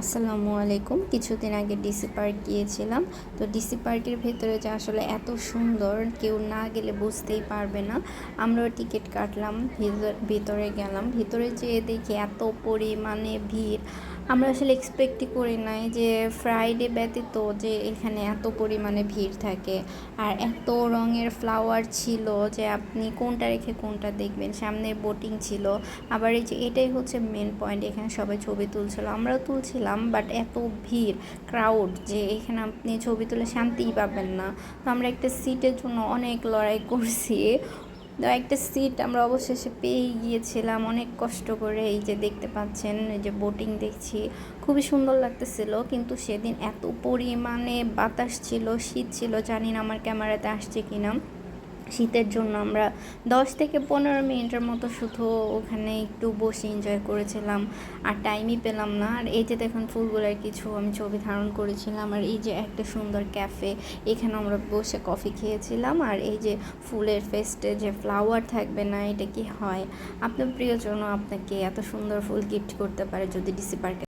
আসসালামু আলাইকুম। কিছুদিন আগে ডিসি পার্ক গিয়েছিলাম। তো ডিসি পার্কের ভেতরে যে আসলে এত সুন্দর, কেউ না গেলে বুঝতেই পারবে না। আমরাও টিকিট কাটলাম, ভিতরে গেলাম। ভিতরে যেয়ে দেখি এত পরিমাণে ভিড়। আমরা আসলে এক্সপেক্টই করি নাই যে ফ্রাইডে ব্যতীত যে এখানে এত পরিমাণে ভিড় থাকে। আর এত রঙের ফ্লাওয়ার ছিল যে আপনি কোনটা রেখে কোনটা দেখবেন। সামনে বোটিং ছিল। আবার এই যে এটাই হচ্ছে মেন পয়েন্ট, এখানে সবাই ছবি তুলছিল, আমরাও তুলছিলাম, বাট এত ভিড়, ক্রাউড যে এখানে আপনি ছবি তুলে শান্তিই পাবেন না। তো আমরা একটা সিটের জন্য অনেক লড়াই করছি। তো একটা সিট আমরা অবশেষে পেয়ে গিয়েছিলাম অনেক কষ্ট করে। এই যে দেখতে পাচ্ছেন, এই যে বোটিং দেখছি, খুবই সুন্দর লাগতেছিল। কিন্তু সেদিন এত পরিমাণে বাতাস ছিল, শীত ছিল, জানি না আমার ক্যামেরাতে আসছে কিনা। শীতের জন্য আমরা 10 থেকে 15 মিনিটের মতো শুধু ওখানে একটু বসে এনজয় করেছিলাম, আর টাইমই পেলাম না। আর এই যে দেখুন ফুলগুলোর কিছু আমি ছবি ধারণ করেছিলাম। আর এই যে একটা সুন্দর ক্যাফে, এখানে আমরা বসে কফি খেয়েছিলাম। আর এই যে ফুলের ফেস্টে যে ফ্লাওয়ার থাকবে না, এটা কি হয়? আপনার প্রিয়জন আপনাকে এত সুন্দর ফুল গিফট করতে পারে যদি ডিসি পার্কে